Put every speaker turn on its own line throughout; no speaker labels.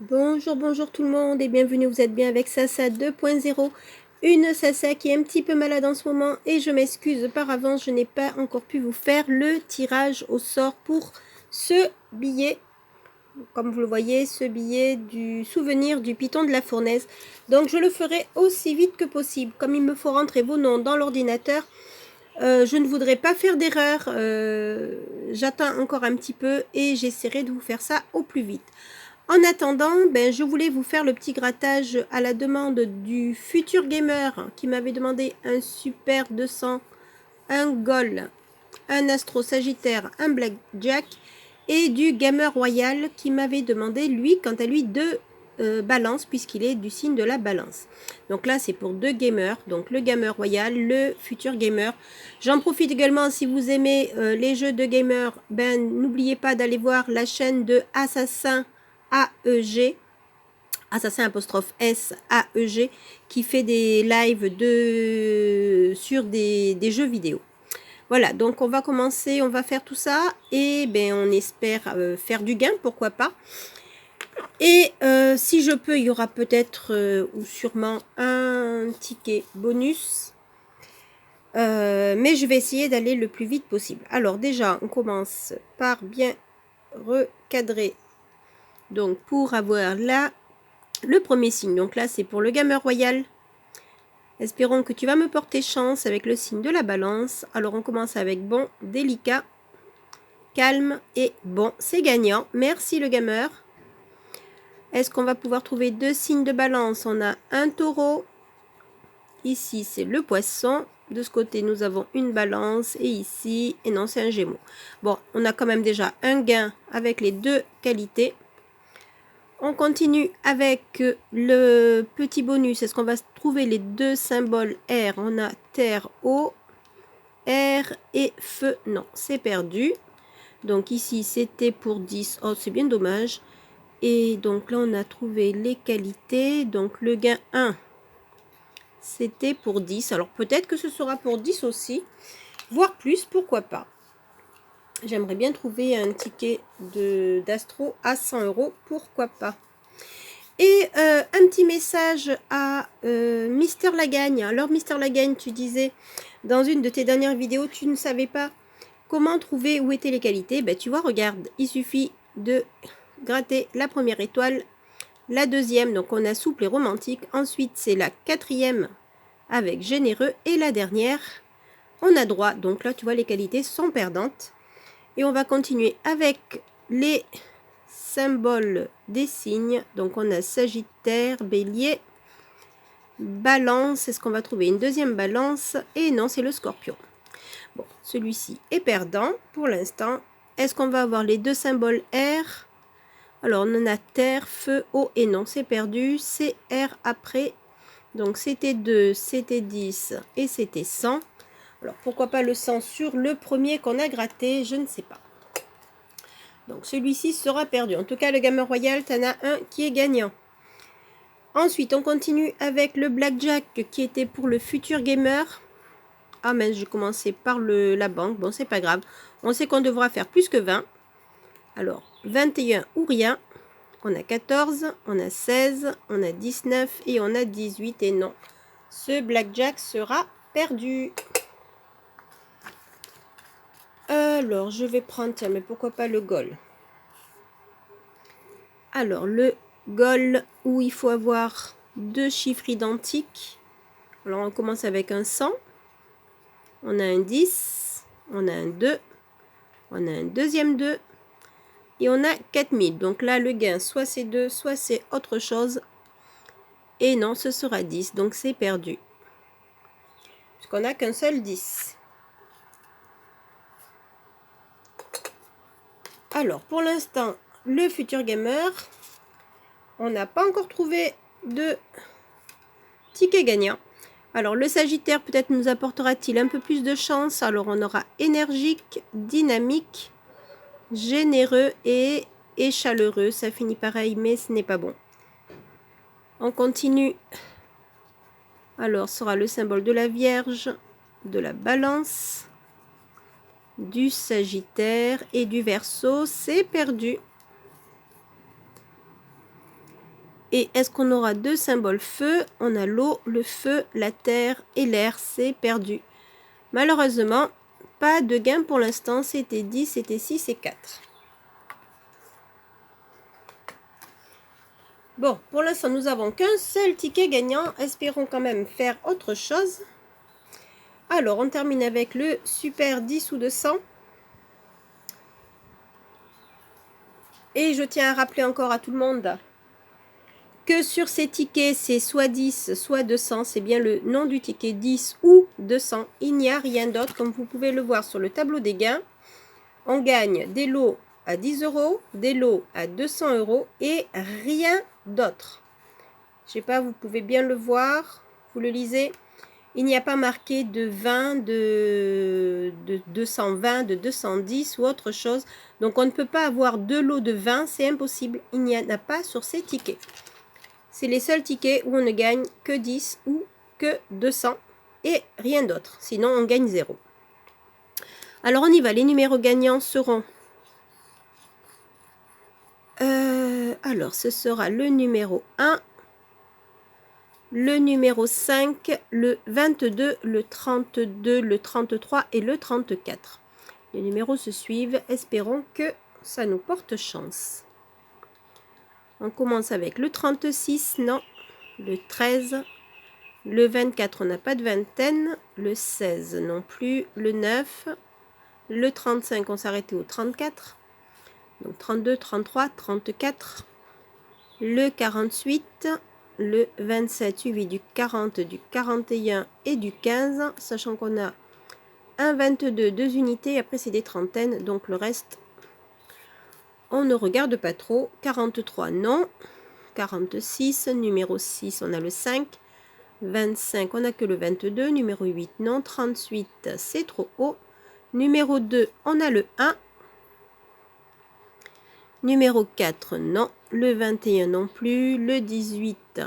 Bonjour, bonjour tout le monde et bienvenue, vous êtes bien avec Sasa 2.0. Une Sasa qui est un petit peu malade en ce moment et je m'excuse par avance, je n'ai pas encore pu vous faire le tirage au sort pour ce billet. Comme vous le voyez, ce billet du souvenir du Python de la Fournaise. Donc je le ferai aussi vite que possible. Comme il me faut rentrer vos noms dans l'ordinateur, je ne voudrais pas faire d'erreur. J'attends encore un petit peu et j'essaierai de vous faire ça au plus vite. En attendant, je voulais vous faire le petit grattage à la demande du futur gamer qui m'avait demandé un super 200, un Gol, un Astro Sagittaire, un Blackjack et du Gamer Royal qui m'avait demandé, lui, quant à lui, deux balances puisqu'il est du signe de la balance. Donc là, c'est pour deux gamers, donc le Gamer Royal, le futur gamer. J'en profite également, si vous aimez les jeux de gamer, n'oubliez pas d'aller voir la chaîne de Assassin AEG, Assassin apostrophe S AEG, qui fait des lives sur des jeux vidéo. Voilà, donc on va commencer, on va faire tout ça et on espère faire du gain, pourquoi pas. Et si je peux, il y aura peut-être ou sûrement un ticket bonus. Mais je vais essayer d'aller le plus vite possible. Alors déjà, on commence par bien recadrer. Donc pour avoir là le premier signe. Donc là, c'est pour le Gamer Royal. Espérons que tu vas me porter chance avec le signe de la balance. Alors on commence avec bon, délicat, calme et bon. C'est gagnant. Merci le gamer. Est-ce qu'on va pouvoir trouver deux signes de balance? On a un taureau. Ici, c'est le poisson. De ce côté, nous avons une balance. Et ici, et non, c'est un gémeau. Bon, on a quand même déjà un gain avec les deux qualités. On continue avec le petit bonus. Est-ce qu'on va trouver les deux symboles R? On a terre, eau, R et feu. Non, c'est perdu. Donc ici, c'était pour 10. Oh, c'est bien dommage. Et donc là, on a trouvé les qualités. Donc le gain 1, c'était pour 10. Alors peut-être que ce sera pour 10 aussi. Voire plus, pourquoi pas. J'aimerais bien trouver un ticket d'Astro à 100 €. Pourquoi pas. Et un petit message à Mister Lagagne. Alors Mister Lagagne, tu disais dans une de tes dernières vidéos, tu ne savais pas comment trouver où étaient les qualités. Tu vois, regarde, il suffit de gratter la première étoile, la deuxième, donc on a souple et romantique. Ensuite, c'est la quatrième avec généreux et la dernière, on a droit. Donc là, tu vois, les qualités sont perdantes. Et on va continuer avec les symbole des signes. Donc on a Sagittaire, Bélier, Balance. Est-ce qu'on va trouver une deuxième Balance? Et non, c'est le Scorpion. Bon, celui-ci est perdant pour l'instant. Est-ce qu'on va avoir les deux symboles R? Alors on en a Terre, Feu, Eau et non, c'est perdu. C'est R après. Donc c'était 2, c'était 10 et c'était 100. Alors pourquoi pas le 100 sur le premier qu'on a gratté? Je ne sais pas. Donc celui-ci sera perdu. En tout cas, le Gamer Royal, tu en as un qui est gagnant. Ensuite, on continue avec le Blackjack qui était pour le futur gamer. Ah mais j'ai commencé par la banque. Bon, c'est pas grave. On sait qu'on devra faire plus que 20. Alors, 21 ou rien. On a 14, on a 16, on a 19 et on a 18. Et non, ce Blackjack sera perdu. Alors, je vais prendre, tiens, mais pourquoi pas le Gol? Alors, le Gol, où il faut avoir deux chiffres identiques. Alors, on commence avec un 100. On a un 10. On a un 2. On a un deuxième 2. Et on a 4000. Donc là, le gain, soit c'est 2, soit c'est autre chose. Et non, ce sera 10. Donc, c'est perdu. Puisqu'on n'a qu'un seul 10. Alors, pour l'instant, le futur gamer, on n'a pas encore trouvé de ticket gagnant. Alors, le Sagittaire, peut-être nous apportera-t-il un peu plus de chance. Alors, on aura énergique, dynamique, généreux et chaleureux. Ça finit pareil, mais ce n'est pas bon. On continue. Alors, sera le symbole de la Vierge, de la Balance, du Sagittaire et du Verseau. C'est perdu. Et est-ce qu'on aura 2 symboles feu? On a l'eau, le feu, la terre et l'air. C'est perdu. Malheureusement, pas de gain pour l'instant. C'était 10, c'était 6 et 4. Bon, pour l'instant, nous n'avons qu'un seul ticket gagnant. Espérons quand même faire autre chose. Alors, on termine avec le super 10 ou 200. Et je tiens à rappeler encore à tout le monde que sur ces tickets, c'est soit 10, soit 200. C'est bien le nom du ticket 10 ou 200. Il n'y a rien d'autre, comme vous pouvez le voir sur le tableau des gains. On gagne des lots à 10 €, des lots à 200 € et rien d'autre. Je sais pas, vous pouvez bien le voir. Vous le lisez. Il n'y a pas marqué de 20, de 220, de 210 ou autre chose. Donc, on ne peut pas avoir 2 lots de 20. C'est impossible. Il n'y en a pas sur ces tickets. C'est les seuls tickets où on ne gagne que 10 ou que 200 et rien d'autre. Sinon, on gagne 0. Alors, on y va. Les numéros gagnants seront... alors, ce sera le numéro 1, le numéro 5, le 22, le 32, le 33 et le 34. Les numéros se suivent. Espérons que ça nous porte chance. On commence avec le 36, non. Le 13, le 24, on n'a pas de vingtaine. Le 16 non plus. Le 9, le 35, on s'arrêtait au 34. Donc 32, 33, 34. Le 48, le 27 suivi du 40, du 41 et du 15. Sachant qu'on a un 22, 2 unités. Après, c'est des trentaines. Donc le reste... on ne regarde pas trop. 43, non. 46, numéro 6, on a le 5. 25, on n'a que le 22. Numéro 8, non. 38, c'est trop haut. Numéro 2, on a le 1. Numéro 4, non. Le 21 non plus. Le 18,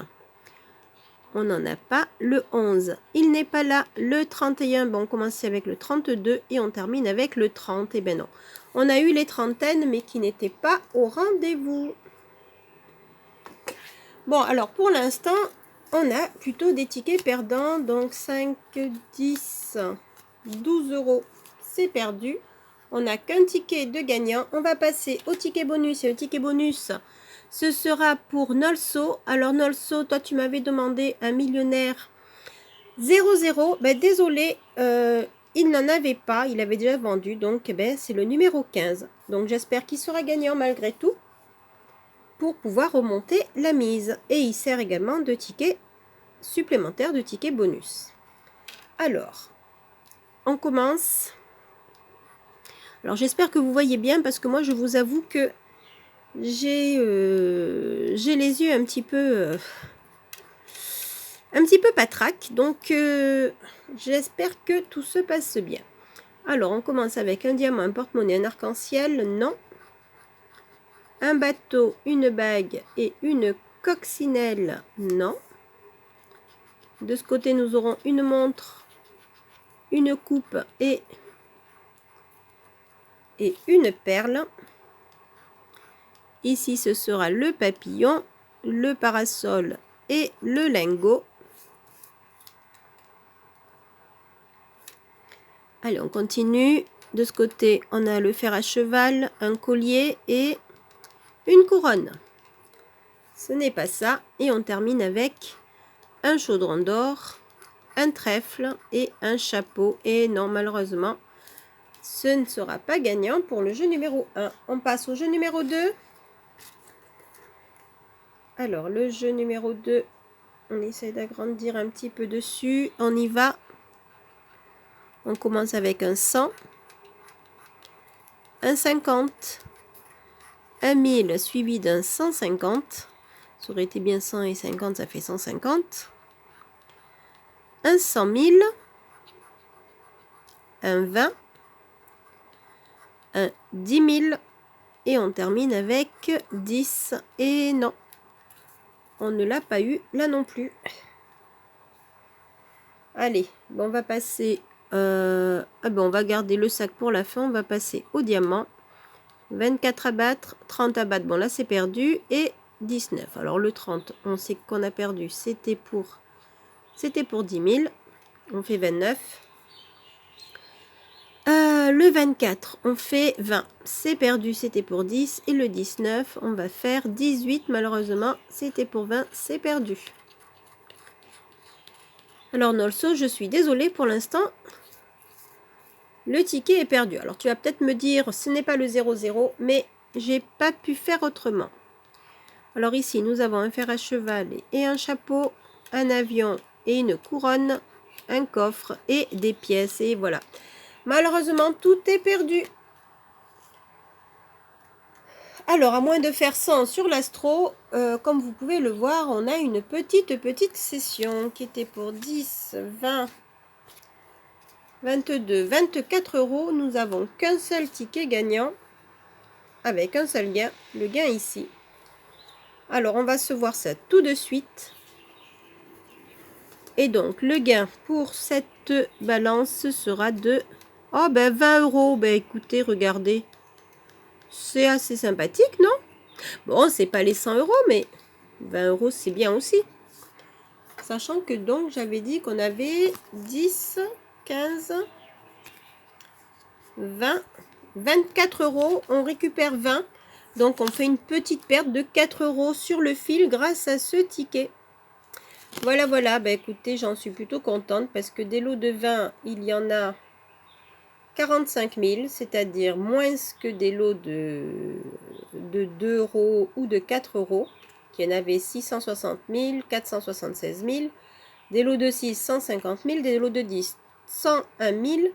on n'en a pas. Le 11, il n'est pas là. Le 31, bon, on commence avec le 32 et on termine avec le 30. Eh bien non. On a eu les trentaines, mais qui n'étaient pas au rendez-vous. Bon, alors pour l'instant, on a plutôt des tickets perdants. Donc 5, 10, 12 €, c'est perdu. On n'a qu'un ticket de gagnant. On va passer au ticket bonus. Et le ticket bonus, ce sera pour Nolso. Alors Nolso, toi tu m'avais demandé un millionnaire 00. Ben, désolé, il n'en avait pas. Il avait déjà vendu. Donc ben, c'est le numéro 15. Donc j'espère qu'il sera gagnant malgré tout, pour pouvoir remonter la mise. Et il sert également de ticket supplémentaire, de ticket bonus. Alors, on commence. Alors, j'espère que vous voyez bien, parce que moi, je vous avoue que j'ai les yeux un petit peu patraque. Donc, j'espère que tout se passe bien. Alors, on commence avec un diamant, un porte-monnaie, un arc-en-ciel, non. Un bateau, une bague et une coccinelle, non. De ce côté, nous aurons une montre, une coupe et une perle. Ici, ce sera le papillon, le parasol et le lingot. Allez, on continue. De ce côté, on a le fer à cheval, un collier et une couronne. Ce n'est pas ça. Et on termine avec un chaudron d'or, un trèfle et un chapeau. Et non, malheureusement, ce ne sera pas gagnant pour le jeu numéro 1. On passe au jeu numéro 2. Alors, le jeu numéro 2, on essaie d'agrandir un petit peu dessus. On y va. On commence avec un 100, un 50, un 1000 suivi d'un 150. Ça aurait été bien 100 et 50, ça fait 150. Un 100 000, un 20, un 10 000 et on termine avec 10. Et non, on ne l'a pas eu là non plus. Allez, bon, on va passer... on va garder le sac pour la fin. On va passer au diamant. 24 à battre, 30 à battre. Bon, là, c'est perdu. Et 19. Alors le 30, on sait qu'on a perdu, c'était pour 10 000. On fait 29. Le 24, on fait 20. C'est perdu, c'était pour 10. Et le 19, on va faire 18. Malheureusement, c'était pour 20, c'est perdu. Alors Nolso, je suis désolée pour l'instant. Le ticket est perdu. Alors tu vas peut-être me dire, ce n'est pas le 00, mais j'ai pas pu faire autrement. Alors ici, nous avons un fer à cheval et un chapeau, un avion et une couronne, un coffre et des pièces. Et voilà. Malheureusement, tout est perdu. Alors, à moins de faire 100 sur l'astro, comme vous pouvez le voir, on a une petite session qui était pour 10, 20, 22, 24 euros. Nous n'avons qu'un seul ticket gagnant avec un seul gain, le gain ici. Alors, on va se voir ça tout de suite. Et donc, le gain pour cette balance sera de... Oh, ben 20 euros. Ben écoutez, regardez. C'est assez sympathique, non? Bon, c'est pas les 100 euros, mais 20 euros, c'est bien aussi. Sachant que donc, j'avais dit qu'on avait 10, 15, 20, 24 euros. On récupère 20. Donc, on fait une petite perte de 4 euros sur le fil grâce à ce ticket. Voilà, voilà. Ben, écoutez, j'en suis plutôt contente parce que des lots de 20, il y en a 45 000, c'est-à-dire moins que des lots de 2 euros ou de 4 euros, qui en avait 660 000, 476 000, des lots de 6, 150 000, des lots de 10, 101 000,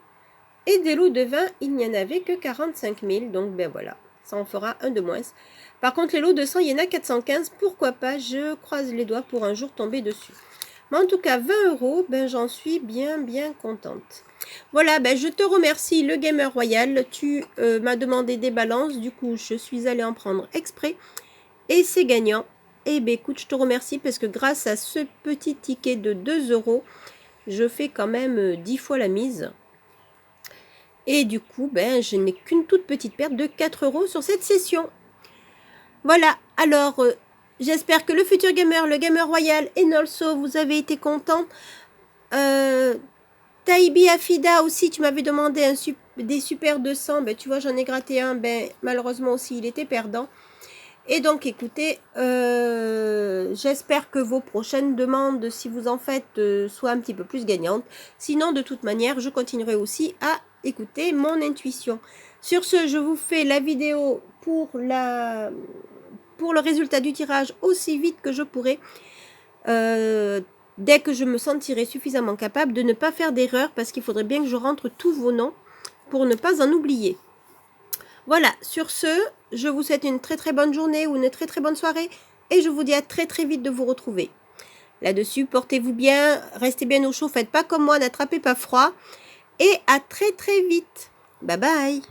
et des lots de 20, il n'y en avait que 45 000, donc ben voilà, ça en fera un de moins. Par contre, les lots de 100, il y en a 415, pourquoi pas, je croise les doigts pour un jour tomber dessus. Mais en tout cas, 20 euros, ben j'en suis bien contente. Voilà, ben je te remercie, le Gamer Royal. Tu m'as demandé des balances, du coup, je suis allée en prendre exprès. Et c'est gagnant. Et ben écoute, je te remercie parce que grâce à ce petit ticket de 2 euros, je fais quand même 10 fois la mise. Et du coup, ben je n'ai qu'une toute petite perte de 4 euros sur cette session. Voilà, alors... j'espère que le futur gamer, le Gamer Royal et Nolso, vous avez été contents. Taibi Afida aussi, tu m'avais demandé des super 200. Ben, tu vois, j'en ai gratté un. Ben, malheureusement aussi, il était perdant. Et donc, écoutez, j'espère que vos prochaines demandes, si vous en faites, soient un petit peu plus gagnantes. Sinon, de toute manière, je continuerai aussi à écouter mon intuition. Sur ce, je vous fais la vidéo pour le résultat du tirage aussi vite que je pourrai. Dès que je me sentirai suffisamment capable de ne pas faire d'erreur, parce qu'il faudrait bien que je rentre tous vos noms pour ne pas en oublier. Voilà, sur ce, je vous souhaite une très bonne journée ou une très bonne soirée et je vous dis à très vite de vous retrouver. Là-dessus, portez-vous bien, restez bien au chaud, faites pas comme moi, n'attrapez pas froid et à très vite. Bye bye.